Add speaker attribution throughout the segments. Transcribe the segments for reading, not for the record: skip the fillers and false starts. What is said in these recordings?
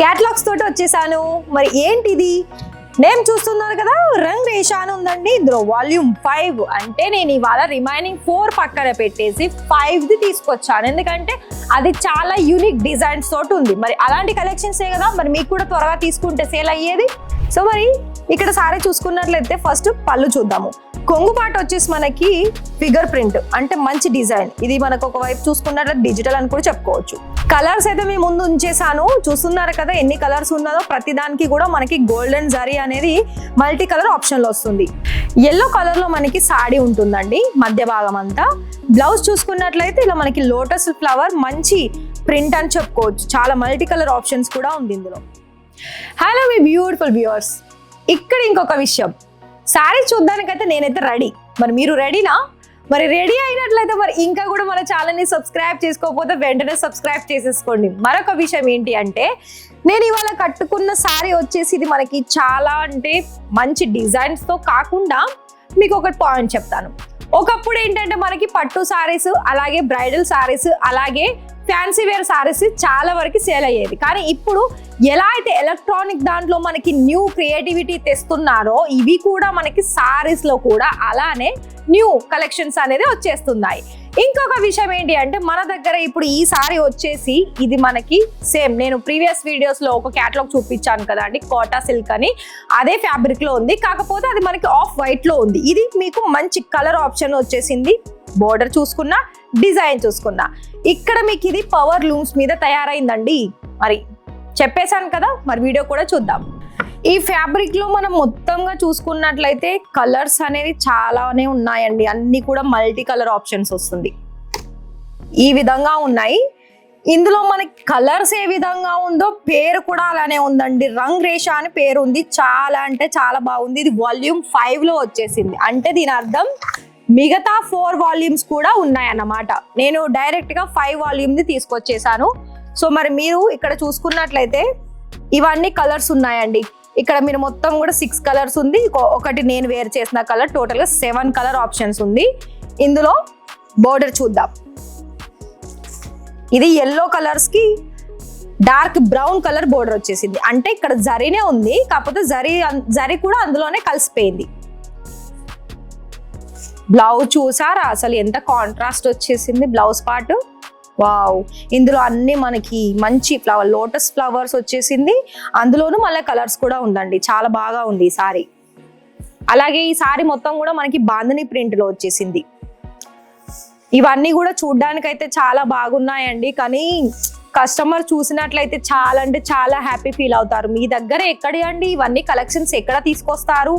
Speaker 1: Catalogues తోటి వచ్చేసాను. మరి ఏంటిది నేమ్ చూస్తున్నారు కదా, రంగ్ రేషా అని ఉందండి. ఇందులో వాల్యూమ్ 5 అంటే నేను ఇవాళ రిమైనింగ్ 4 పక్కన పెట్టేసి 5ది తీసుకొచ్చాను. ఎందుకంటే అది చాలా యూనిక్ డిజైన్స్ తోటి ఉంది. మరి అలాంటి కలెక్షన్సే కదా మరి మీకు కూడా త్వరగా తీసుకుంటే సేల్ అయ్యేది. సో మరి ఇక్కడ సారీ చూసుకున్నట్లయితే ఫస్ట్ పళ్ళు చూద్దాము. కొంగు పాట వచ్చేసి మనకి ఫిగర్ ప్రింట్ అంటే మంచి డిజైన్. ఇది మనకు ఒకవైపు చూసుకున్నట్లయితే డిజిటల్ అని కూడా చెప్పుకోవచ్చు. కలర్స్ అయితే మీ ముందు ఉంచేసాను, చూస్తున్నారు కదా ఎన్ని కలర్స్ ఉన్నదో. ప్రతి దానికి కూడా మనకి గోల్డెన్ జరీ అనేది మల్టీ కలర్ ఆప్షన్ లో వస్తుంది. ఎల్లో కలర్ లో మనకి సాడీ ఉంటుందండి మధ్య భాగం అంతా. బ్లౌజ్ చూసుకున్నట్లయితే ఇలా మనకి లోటస్ ఫ్లవర్ మంచి ప్రింట్ అని చెప్పుకోవచ్చు. చాలా మల్టీ కలర్ ఆప్షన్స్ కూడా ఉంది ఇందులో. హలో మీ బ్యూటిఫుల్ వ్యూవర్స్, ఇక్కడ ఇంకొక విషయం, శారీ చూడ్డానికైతే నేనైతే రెడీ. మరి మీరు రెడీనా? మరి రెడీ అయినట్లయితే మరి ఇంకా కూడా మన ఛానల్ని సబ్స్క్రైబ్ చేసుకోకపోతే వెంటనే సబ్స్క్రైబ్ చేసేసుకోండి. మరొక విషయం ఏంటి అంటే నేను ఇవాళ కట్టుకున్న శారీ వచ్చేసి ఇది మనకి చాలా అంటే మంచి డిజైన్స్తో కాకుండా మీకు ఒక పాయింట్ చెప్తాను. ఒకప్పుడు ఏంటంటే మనకి పట్టు శారీస్, అలాగే బ్రైడల్ శారీస్, అలాగే ఫ్యాన్సీ వేర్ శారీస్ చాలా వరకు సేల్ అయ్యేది. కానీ ఇప్పుడు ఎలా అయితే ఎలక్ట్రానిక్ దాంట్లో మనకి న్యూ క్రియేటివిటీ తెస్తున్నారో ఇవి కూడా మనకి శారీస్ లో కూడా అలానే న్యూ కలెక్షన్స్ అనేది వచ్చేస్తున్నాయి. ఇంకొక విషయం ఏంటి అంటే మన దగ్గర ఇప్పుడు ఈ సారీ వచ్చేసి ఇది మనకి సేమ్ నేను ప్రీవియస్ వీడియోస్ లో ఒక క్యాటలాగ్ చూపించాను కదా అండి, కోటా సిల్క్ అని. అదే ఫ్యాబ్రిక్ లో ఉంది, కాకపోతే అది మనకి ఆఫ్ వైట్ లో ఉంది. ఇది మీకు మంచి కలర్ ఆప్షన్ వచ్చేసింది. బోర్డర్ చూసుకున్నా, డిజైన్ చూసుకున్నా, ఇక్కడ మీకు ఇది పవర్ లూమ్స్ మీద తయారైందండి. మరి చెప్పేశాను కదా, మరి వీడియో కూడా చూద్దాం. ఈ ఫ్యాబ్రిక్ లో మనం మొత్తంగా చూసుకున్నట్లయితే కలర్స్ అనేది చాలానే ఉన్నాయండి. అన్ని కూడా మల్టీ కలర్ ఆప్షన్స్ వస్తుంది. ఈ విధంగా ఉన్నాయి. ఇందులో మనకి కలర్స్ ఏ విధంగా ఉందో పేరు కూడా అలానే ఉందండి. రంగ్ రేషా అని పేరు ఉంది. చాలా అంటే చాలా బాగుంది. ఇది వాల్యూమ్ 5 లో వచ్చేసింది. అంటే దీని అర్థం మిగతా 4 వాల్యూమ్స్ కూడా ఉన్నాయన్నమాట. నేను డైరెక్ట్ గా 5 వాల్యూమ్ ది తీసుకొచ్చేసాను. సో మరి మీరు ఇక్కడ చూసుకున్నట్లయితే ఇవన్నీ కలర్స్ ఉన్నాయండి. ఇక్కడ మీరు మొత్తం కూడా 6 కలర్స్ ఉంది. ఒకటి నేను వేర్ చేసిన కలర్, టోటల్ గా 7 కలర్ ఆప్షన్స్ ఉంది. ఇందులో బోర్డర్ చూద్దాం. ఇది ఎల్లో కలర్స్ కి డార్క్ బ్రౌన్ కలర్ బోర్డర్ వచ్చేసింది. అంటే ఇక్కడ జరీనే ఉంది, కాకపోతే జరీ కూడా అందులోనే కలిసిపోయింది. బ్లౌజ్ చూసారా అసలు ఎంత కాంట్రాస్ట్ వచ్చేసింది బ్లౌజ్ పార్ట్. వావ్, ఇందులో అన్ని మనకి మంచి ఫ్లవర్ లోటస్ ఫ్లవర్స్ వచ్చేసింది. అందులోనూ మళ్ళీ కలర్స్ కూడా ఉందండి. చాలా బాగా ఉంది ఈ సారీ. అలాగే ఈ సారీ మొత్తం కూడా మనకి బాందిని ప్రింట్ లో వచ్చేసింది. ఇవన్నీ కూడా చూడ్డానికైతే చాలా బాగున్నాయండి. కానీ కస్టమర్ చూసినట్లయితే చాలా అంటే చాలా హ్యాపీ ఫీల్ అవుతారు. మీ దగ్గర ఎక్కడి అండి ఇవన్నీ కలెక్షన్స్ ఎక్కడ తీసుకొస్తారు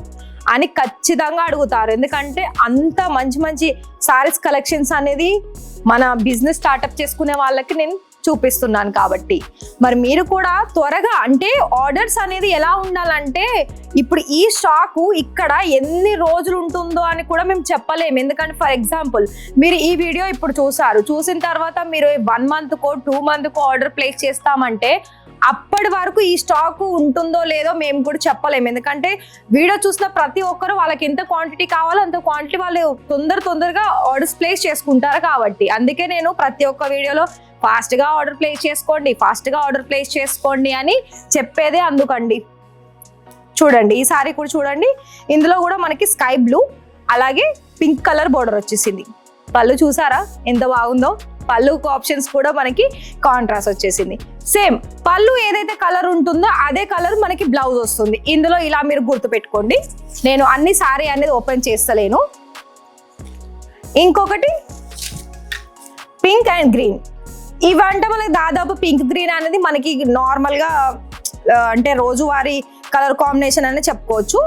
Speaker 1: అని ఖచ్చితంగా అడుగుతారు. ఎందుకంటే అంత మంచి మంచి సారీస్ కలెక్షన్స్ అనేది మన బిజినెస్ స్టార్ట్అప్ చేసుకునే వాళ్ళకి నేను చూపిస్తున్నాను కాబట్టి. మరి మీరు కూడా త్వరగా అంటే ఆర్డర్స్ అనేది ఎలా ఉండాలంటే ఇప్పుడు ఈ స్టాకు ఇక్కడ ఎన్ని రోజులు ఉంటుందో అని కూడా మేము చెప్పలేము. ఎందుకంటే ఫర్ ఎగ్జాంపుల్ మీరు ఈ వీడియో ఇప్పుడు చూసిన తర్వాత మీరు 1 మంత్కో 2 మంత్కో ఆర్డర్ ప్లేస్ చేస్తామంటే అప్పటి వరకు ఈ స్టాక్ ఉంటుందో లేదో మేము కూడా చెప్పలేము. ఎందుకంటే వీడియో చూసిన ప్రతి ఒక్కరు వాళ్ళకి ఎంత క్వాంటిటీ కావాలో అంత క్వాంటిటీ వాళ్ళు తొందరగా ఆర్డర్స్ ప్లేస్ చేసుకుంటారు కాబట్టి. అందుకే నేను ప్రతి ఒక్క వీడియోలో ఫాస్ట్గా ఆర్డర్ ప్లేస్ చేసుకోండి అని చెప్పేదే అందుకండి. చూడండి ఈ సారీ కూడా చూడండి. ఇందులో కూడా మనకి స్కై బ్లూ అలాగే పింక్ కలర్ బోర్డర్ వచ్చేసింది. పళ్ళు చూసారా ఎంత బాగుందో. పళ్ళు ఆప్షన్స్ కూడా మనకి కాంట్రాస్ట్ వచ్చేసింది. సేమ్ పళ్ళు ఏదైతే కలర్ ఉంటుందో అదే కలర్ మనకి బ్లౌజ్ వస్తుంది. ఇందులో ఇలా మీరు గుర్తుపెట్టుకోండి. నేను అన్ని సారీ అనేది ఓపెన్ చేస్తలేను. ఇంకొకటి పింక్ అండ్ గ్రీన్. ఇవంటే మనకి దాదాపు పింక్ గ్రీన్ అనేది మనకి నార్మల్గా అంటే రోజువారీ కలర్ కాంబినేషన్ అనేది చెప్పుకోవచ్చు.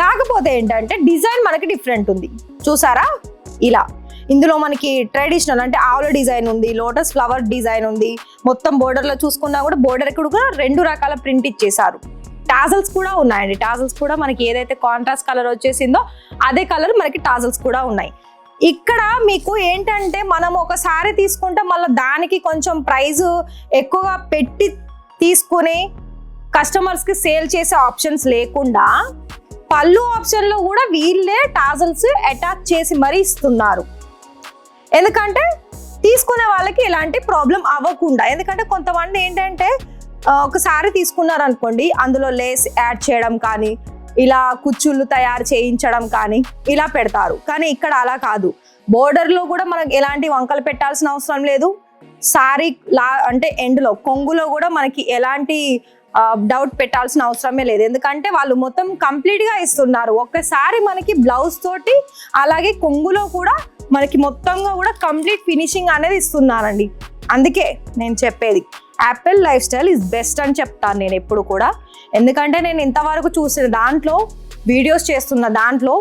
Speaker 1: కాకపోతే ఏంటంటే డిజైన్ మనకి డిఫరెంట్ ఉంది. చూసారా ఇలా ఇందులో మనకి ట్రెడిషనల్ అంటే ఆవుల డిజైన్ ఉంది, లోటస్ ఫ్లవర్ డిజైన్ ఉంది. మొత్తం బోర్డర్లో చూసుకున్నా కూడా బోర్డర్ కూడా 2 రకాల ప్రింట్ ఇచ్చేసారు. టాజల్స్ కూడా ఉన్నాయండి. టాజల్స్ కూడా మనకి ఏదైతే కాంట్రాస్ట్ కలర్ వచ్చేసిందో అదే కలర్ మనకి టాజల్స్ కూడా ఉన్నాయి. ఇక్కడ మీకు ఏంటంటే మనం ఒక సారీ తీసుకుంటే మళ్ళీ దానికి కొంచెం ప్రైస్ ఎక్కువగా పెట్టి తీసుకుని కస్టమర్స్కి సేల్ చేసే ఆప్షన్స్ లేకుండా పళ్ళు ఆప్షన్లో కూడా వీళ్ళే టాజల్స్ అటాచ్ చేసి మరీ ఇస్తున్నారు. ఎందుకంటే తీసుకునే వాళ్ళకి ఎలాంటి ప్రాబ్లం అవ్వకుండా. ఎందుకంటే కొంతమంది ఏంటంటే ఒక శారీ తీసుకున్నారు అనుకోండి, అందులో లేస్ యాడ్ చేయడం కానీ, ఇలా కుచ్చుళ్ళు తయారు చేయించడం కానీ ఇలా పెడతారు. కానీ ఇక్కడ అలా కాదు. బోర్డర్లో కూడా మనకి ఎలాంటి వంకలు పెట్టాల్సిన అవసరం లేదు. శారీ అంటే ఎండ్లో కొంగులో కూడా మనకి ఎలాంటి డౌట్ పెట్టాల్సిన అవసరమే లేదు. ఎందుకంటే వాళ్ళు మొత్తం కంప్లీట్గా ఇస్తున్నారు. ఒక్కసారి మనకి బ్లౌజ్ తోటి అలాగే కొంగులో కూడా మనకి మొత్తంగా కూడా కంప్లీట్ ఫినిషింగ్ అనేది ఇస్తున్నారండి. అందుకే నేను చెప్పేది Apple life style is best అని చెప్తాను నేను ఎప్పుడు కూడా. ఎందుకంటే నేను ఇంతవరకు చూసిన దాంట్లో, వీడియోస్ చేస్తున్న దాంట్లో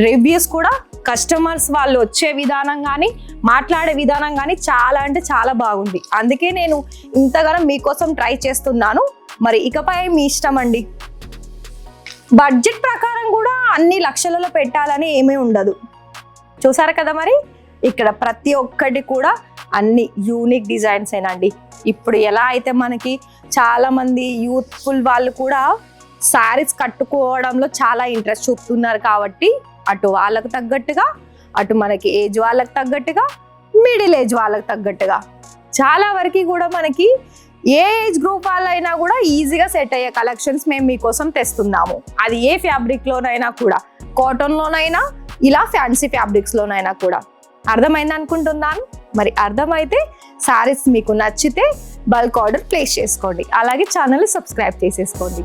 Speaker 1: రివ్యూస్ కూడా కస్టమర్స్ వాళ్ళు వచ్చే విధానం కానీ, మాట్లాడే విధానం కానీ చాలా అంటే చాలా బాగుంది. అందుకే నేను ఇంతగానో మీకోసం ట్రై చేస్తున్నాను. మరి ఇకపై మీ ఇష్టం అండి. బడ్జెట్ ప్రకారం కూడా అన్ని లక్షలలో పెట్టాలని ఏమీ ఉండదు. చూసారు కదా, మరి ఇక్కడ ప్రతి ఒక్కటి కూడా అన్ని యూనిక్ డిజైన్స్ ఏనండి. ఇప్పుడు ఎలా అయితే మనకి చాలా మంది యూత్ఫుల్ వాళ్ళు కూడా శారీస్ కట్టుకోవడంలో చాలా ఇంట్రెస్ట్ చూపుతున్నారు కాబట్టి, అటు వాళ్ళకు తగ్గట్టుగా, అటు మనకి ఏజ్ వాళ్ళకి తగ్గట్టుగా, మిడిల్ ఏజ్ వాళ్ళకి తగ్గట్టుగా చాలా వరకు కూడా మనకి ఏ ఏజ్ గ్రూప్ వాళ్ళైనా కూడా ఈజీగా సెట్ అయ్యే కలెక్షన్స్ మేము మీకోసం తెస్తున్నాము. అది ఏ ఫ్యాబ్రిక్లోనైనా కూడా, కాటన్లోనైనా ఇలా ఫ్యాన్సీ ఫ్యాబ్రిక్స్లోనైనా కూడా. అర్థమైంది అనుకుంటున్నాను. మరి అర్థమైతే శారీస్ మీకు నచ్చితే బల్క్ ఆర్డర్ ప్లేస్ చేసుకోండి. అలాగే ఛానల్ని సబ్స్క్రైబ్ చేసేసుకోండి.